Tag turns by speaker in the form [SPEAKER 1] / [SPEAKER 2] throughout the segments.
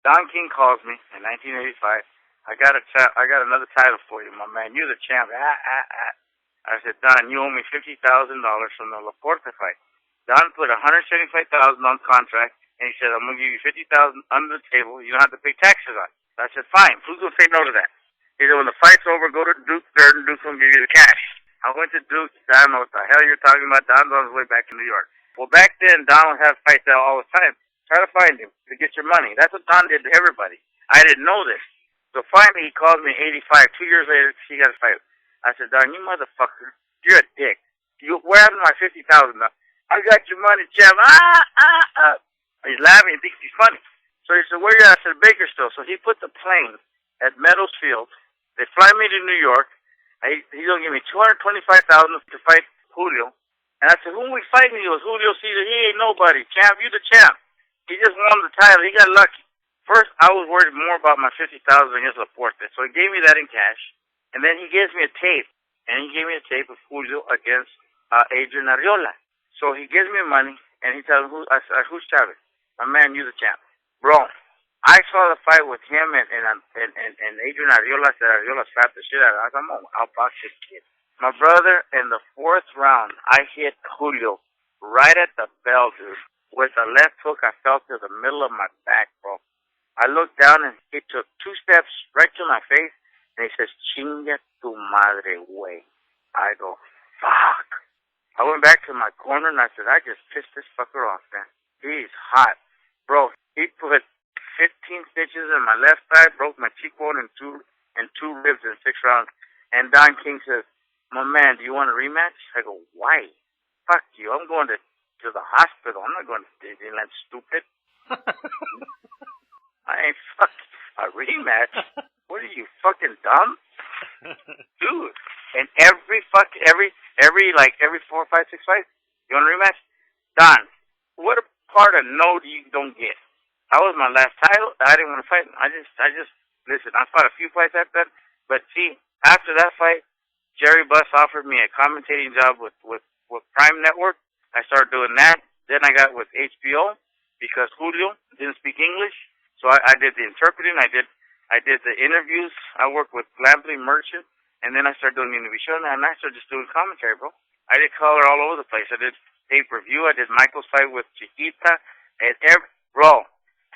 [SPEAKER 1] Don King calls me in 1985. I got another title for you, my man. You're the champ. I said, Don, you owe me $50,000 from the Laporte fight. Don put $175,000 on contract, and he said, I'm going to give you $50,000 under the table. You don't have to pay taxes on it. I said, fine. Who's going to say no to that? He said, when the fight's over, go to Duke there, and Duke's going to give you the cash. I went to Duke. I don't know what the hell you're talking about. Don's on his way back to New York. Well, back then, Don would have fights out all the time. Try to find him to get your money. That's what Don did to everybody. I didn't know this. So finally, he called me in 85. 2 years later, he got a fight. I said, Don, you motherfucker, you're a dick. Where happened to my $50,000? I got your money, champ. He's laughing. He thinks he's funny. So he said, where you at? I said, Bakersfield. So he put the plane at Meadows Field. They fly me to New York. He's going to give me $225,000 to fight Julio. And I said, who are we fighting? He goes, Julio Cesar. He ain't nobody. Champ, you the champ. He just won the title. He got lucky. First, I was worried more about my $50,000 against Laporte. So he gave me that in cash. And then he gives me a tape. And he gave me a tape of Julio against Adrian Arreola. So he gives me money, and he tells me, who's Chavez? My man, you the champ. Bro, I saw the fight with him and Adrian Arreola. Said Arreola slapped the shit out of him. I'll box this kid. My brother, in the fourth round, I hit Julio right at the bell, dude. With a left hook, I fell to the middle of my back, bro. I looked down, and he took 2 steps right to my face, and he says, chinga tu madre, güey. I go, fuck. I went back to my corner, and I said, I just pissed this fucker off, man. He's hot. Bro, he put 15 stitches in my left thigh, broke my cheekbone and two ribs in 6 rounds. And Don King says, my man, do you want a rematch? I go, why? Fuck you. I'm going to the hospital. I'm not going to Disneyland, stupid. I ain't fucking a rematch. What are you, fucking dumb? Dude. And every 4, 5, 6 fights, you want a rematch? Don, what a part of no you don't get? That was my last title. I didn't want to fight him. I just listen, I fought a few fights after that. But see, after that fight, Jerry Buss offered me a commentating job with Prime Network. I started doing that. Then I got with HBO because Julio didn't speak English. So I did the interpreting. I did the interviews. I worked with Lampley Merchant. And then I started doing the interview, and I started just doing commentary, bro. I did color all over the place. I did pay-per-view. I did Michael's fight with Chiquita. Bro,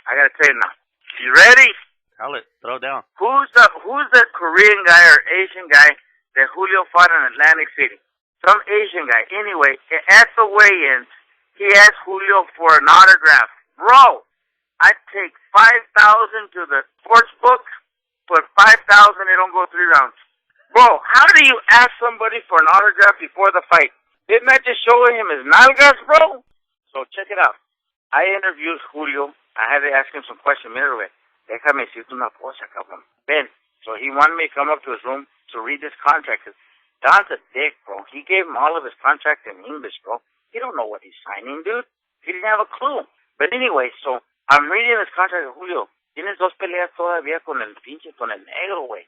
[SPEAKER 1] I got to tell you now. You ready?
[SPEAKER 2] Tell it. Throw it down.
[SPEAKER 1] Who's the Korean guy or Asian guy that Julio fought in Atlantic City? Some Asian guy. Anyway, at the weigh-in, he asked Julio for an autograph. Bro, I take $5,000 to the sports book, put $5,000, they don't go 3 rounds. Bro, how do you ask somebody for an autograph before the fight? Didn't I just show him his nalgas, bro? So check it out. I interviewed Julio. I had to ask him some questions. Mira, güey, déjame decirte una cosa, cabrón. Ben. So he wanted me to come up to his room to read this contract. Don's a dick, bro. He gave him all of his contract in English, bro. He don't know what he's signing, dude. He didn't have a clue. But anyway, so I'm reading this contract of Julio. Tienes 2 peleas todavía con el negro, güey.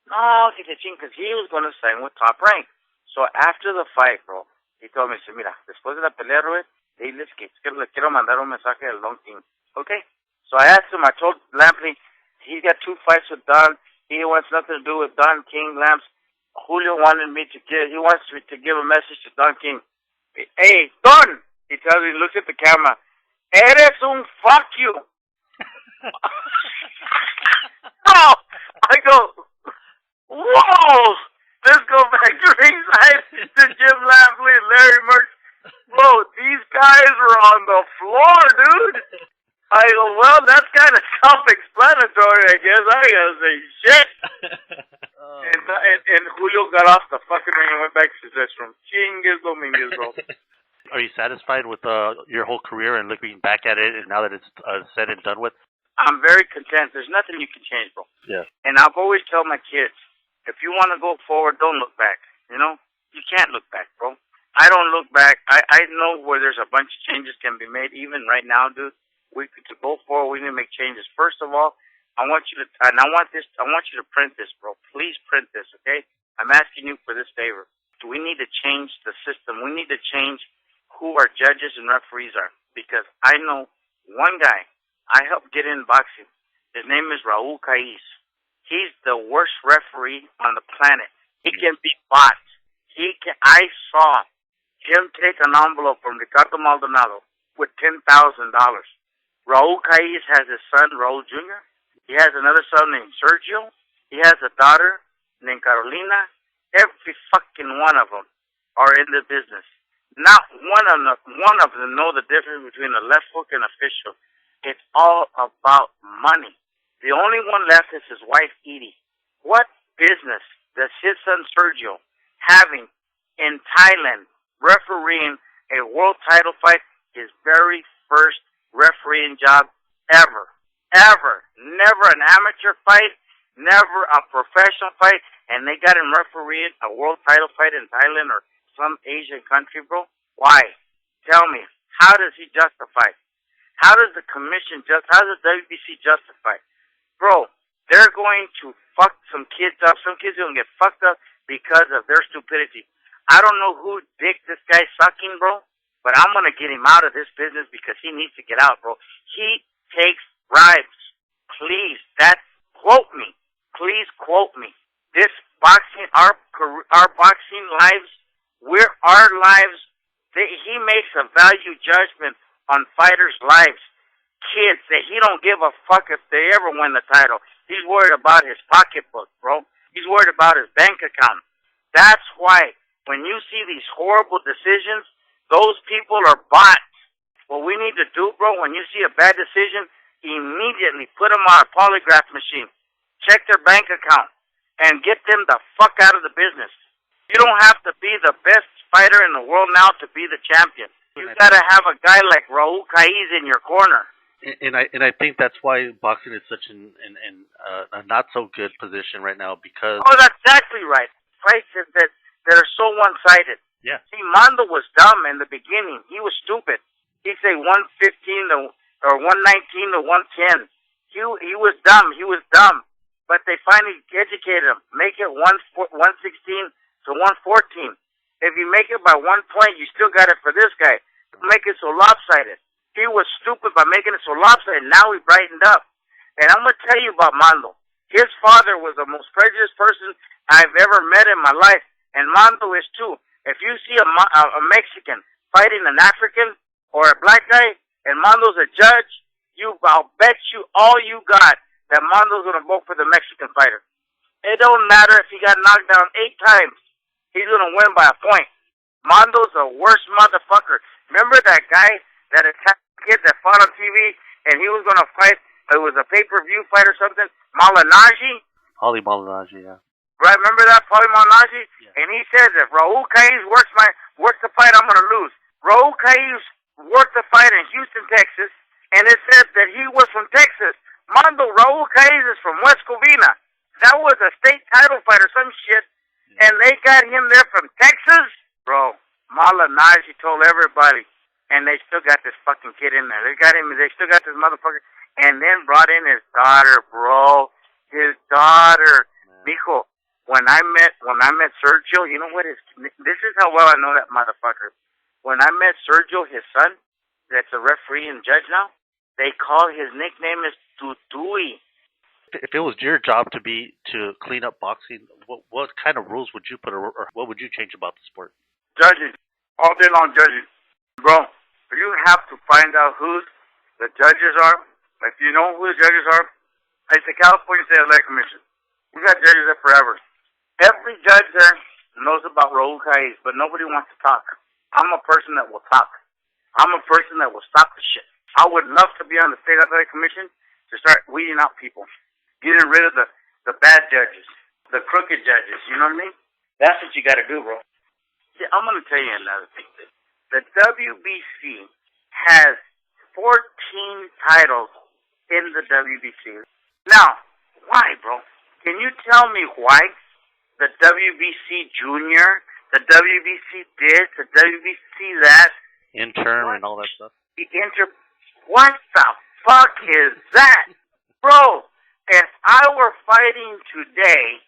[SPEAKER 1] No, because he was going to sign with Top Rank. So after the fight, bro, he told me, mira, después de la pelea, Robert, diles que le quiero mandar un mensaje al Long King. Okay? So I asked him, I told Lampley, he's got 2 fights with Don. He wants nothing to do with Don King, Lamps. Julio wanted me to wants me to give a message to Don King. Hey, Don! He tells me, looks at the camera, eres un fuck you. Oh, I go, whoa! Let's go back to ringside to Jim Lampley and Larry Merch. Bro, these guys were on the floor, dude. I go, well, that's kind of self-explanatory, I guess. I gotta say shit. And Julio got off the fucking ring and went back to his restroom. Chingues Dominguez, bro.
[SPEAKER 2] Are you satisfied with your whole career and looking back at it and now that it's said and done with?
[SPEAKER 1] I'm very content. There's nothing you can change, bro.
[SPEAKER 2] Yeah.
[SPEAKER 1] And I've always tell my kids, if you want to go forward, don't look back. You know? You can't look back, bro. I don't look back. I know where there's a bunch of changes can be made. Even right now, dude, to go forward, we need to make changes. First of all, I want you to print this, bro. Please print this, okay? I'm asking you for this favor. We need to change the system. We need to change who our judges and referees are. Because I know one guy, I helped get in boxing. His name is Raul Caiz. He's the worst referee on the planet. He can be bought. I saw him take an envelope from Ricardo Maldonado with $10,000. Raul Caiz has his son, Raul Jr. He has another son named Sergio. He has a daughter named Carolina. Every fucking one of them are in the business. Not one of them know the difference between a left hook and a fish hook. It's all about money. The only one left is his wife, Edie. What business does his son, Sergio, having in Thailand refereeing a world title fight, his very first refereeing job ever? Ever. Never an amateur fight, never a professional fight, and they got him refereeing a world title fight in Thailand or some Asian country, bro? Why? Tell me, how does he justify? How does the commission how does the WBC justify? Bro, they're going to fuck some kids up. Some kids are going to get fucked up because of their stupidity. I don't know who dick this guy's sucking, bro, but I'm going to get him out of this business because he needs to get out, bro. He takes bribes. Please, quote me. Please quote me. This boxing, our boxing lives, our lives, he makes a value judgment on fighters' lives. Kids that he don't give a fuck if they ever win the title. He's worried about his pocketbook, bro. He's worried about his bank account. That's why when you see these horrible decisions, those people are bots. What we need to do, bro, when you see a bad decision, immediately put them on a polygraph machine. Check their bank account and get them the fuck out of the business. You don't have to be the best fighter in the world now to be the champion. You gotta have a guy like Raul Caiz in your corner.
[SPEAKER 2] And I think that's why boxing is such a not so good position right now because.
[SPEAKER 1] Oh, that's exactly right. Fights that are so one-sided.
[SPEAKER 2] Yeah.
[SPEAKER 1] See, Mondo was dumb in the beginning. He was stupid. He'd say 115 or 119 to 110. He was dumb. He was dumb. But they finally educated him. Make it 116 to 114. If you make it by 1 point, you still got it for this guy. Make it so lopsided. He was stupid by making it so lopsided. Now he brightened up. And I'm going to tell you about Mondo. His father was the most prejudiced person I've ever met in my life. And Mondo is too. If you see a Mexican fighting an African or a black guy, and Mondo's a judge, I'll bet you all you got that Mondo's going to vote for the Mexican fighter. It don't matter if he got knocked down 8 times. He's going to win by a point. Mondo's the worst motherfucker. Remember that guy that attacked the kid that fought on TV, and he was going to fight, it was a pay-per-view fight or something, Malignaggi?
[SPEAKER 2] Paulie Malignaggi, yeah.
[SPEAKER 1] Right, remember that, Paulie Malignaggi?
[SPEAKER 2] Yeah.
[SPEAKER 1] And he says, if Raul Caiz works the fight, I'm going to lose. Raul Caiz worked the fight in Houston, Texas, and it said that he was from Texas. Mondo, Raul Caiz is from West Covina. That was a state title fight or some shit, and they got him there from Texas? Bro, Malignaggi told everybody, and they still got this fucking kid in there. They still got this motherfucker, and then brought in his daughter, bro. His daughter. Mijo, when I met Sergio, you know what this is how well I know that motherfucker. When I met Sergio, his son, that's a referee and judge now, they call his nickname is Tutui.
[SPEAKER 2] If it was your job to clean up boxing, what kind of rules would you put, or what would you change about the sport?
[SPEAKER 1] Judging. All day long judging. Bro, you have to find out who the judges are. If you know who the judges are, it's the California State Athletic Commission. We got judges there forever. Every judge there knows about Raul Caiz, but nobody wants to talk. I'm a person that will talk. I'm a person that will stop the shit. I would love to be on the State Athletic Commission to start weeding out people. Getting rid of the bad judges, the crooked judges, you know what I mean? That's what you got to do, bro. See, I'm going to tell you another thing. The WBC has 14 titles in the WBC. Now, why, bro? Can you tell me why the WBC Junior, the WBC this, the WBC that?
[SPEAKER 2] Interim and all that stuff.
[SPEAKER 1] What the fuck is that? Bro, if I were fighting today,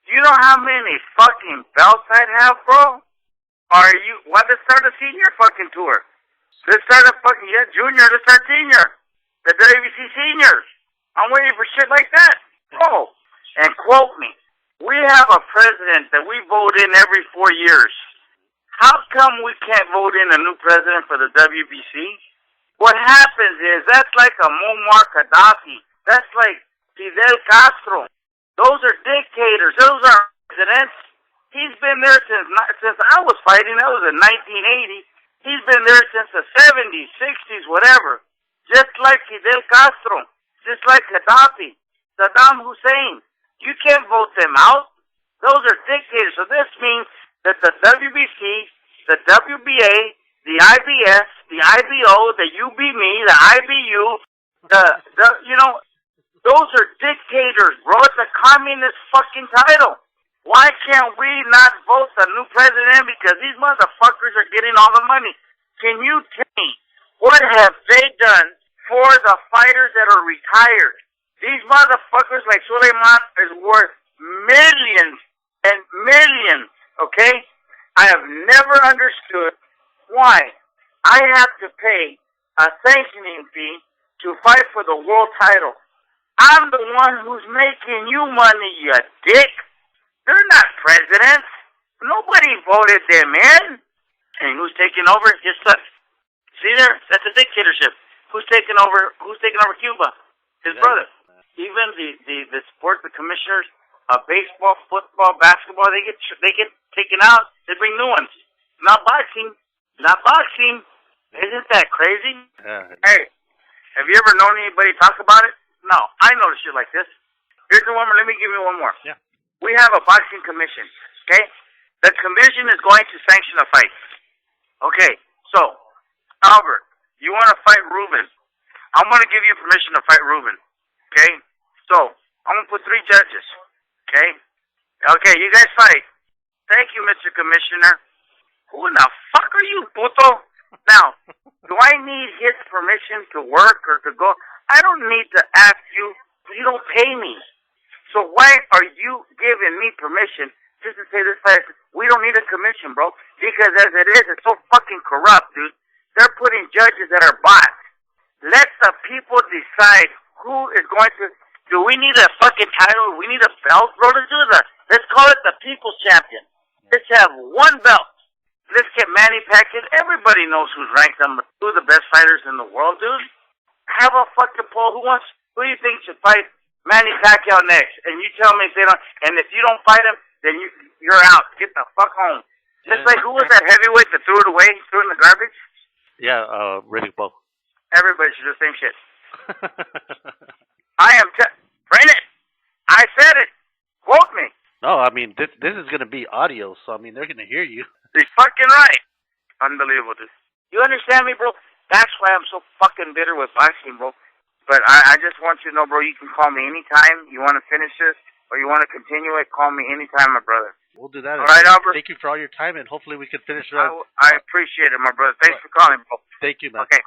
[SPEAKER 1] do you know how many fucking belts I'd have, bro? Let's start a senior fucking tour. Let's start a fucking, junior, let's start senior. The WBC seniors. I'm waiting for shit like that. Oh, and quote me. We have a president that we vote in every 4 years. How come we can't vote in a new president for the WBC? What happens is that's like a Muammar Gaddafi. That's like Fidel Castro. Those are dictators. Those are presidents. He's been there since I was fighting. That was in 1980. He's been there since the 70s, 60s, whatever. Just like Fidel Castro. Just like Gaddafi. Saddam Hussein. You can't vote them out. Those are dictators. So this means that the WBC, the WBA, the IBS, the IBO, the UBME, the IBU, those are dictators, bro. It's a communist fucking title. Why can't we not vote the new president? Because these motherfuckers are getting all the money. Can you tell me, what have they done for the fighters that are retired? These motherfuckers like Suleiman is worth millions and millions, okay? I have never understood why I have to pay a sanctioning fee to fight for the world title. I'm the one who's making you money, you dick. They're not presidents. Nobody voted them in. And who's taking over? Just us. See there? That's a dictatorship. Who's taking over? Who's taking over Cuba? His brother. Even the sports, the commissioners of baseball, football, basketball, they get taken out. They bring new ones. Not boxing. Not boxing. Isn't that crazy? Hey, have you ever known anybody talk about it? No, I know shit like this. Here's the one more. Let me give you one more.
[SPEAKER 2] Yeah.
[SPEAKER 1] We have a boxing commission. Okay, the commission is going to sanction a fight. Okay, so Albert, you want to fight Ruben? I'm going to give you permission to fight Ruben. Okay. So, I'm going to put 3 judges. Okay? Okay, you guys fight. Thank you, Mr. Commissioner. Who in the fuck are you, puto? Now, do I need his permission to work or to go? I don't need to ask you. You don't pay me. So why are you giving me permission just to say this fight? We don't need a commission, bro. Because as it is, it's so fucking corrupt, dude. They're putting judges that are bots. Let the people decide who is going to... Do we need a fucking title? We need a belt, bro? Let's call it the People's Champion. Let's have one belt. Let's get Manny Pacquiao. Everybody knows who's ranked number 2, the best fighters in the world, dude. Have a fucking poll. Who do you think should fight Manny Pacquiao next? And you tell me if they don't. And if you don't fight him, then you're out. Get the fuck home. Just like, who was that heavyweight that threw it away, threw it in the garbage?
[SPEAKER 2] Yeah, Riddick Bowe.
[SPEAKER 1] Everybody should do the same shit. Print it. I said it. Quote me.
[SPEAKER 2] No, I mean, this is going to be audio, so, I mean, they're going to hear you.
[SPEAKER 1] You're fucking right. Unbelievable, dude. You understand me, bro? That's why I'm so fucking bitter with boxing, bro. But I just want you to know, bro, you can call me anytime. You want to finish this or you want to continue it, call me anytime, my brother.
[SPEAKER 2] We'll do that.
[SPEAKER 1] All right, Albert.
[SPEAKER 2] Thank you for all your time, and hopefully we can finish it
[SPEAKER 1] up. I appreciate it, my brother. Thanks for calling, bro.
[SPEAKER 2] Thank you, man.
[SPEAKER 1] Okay.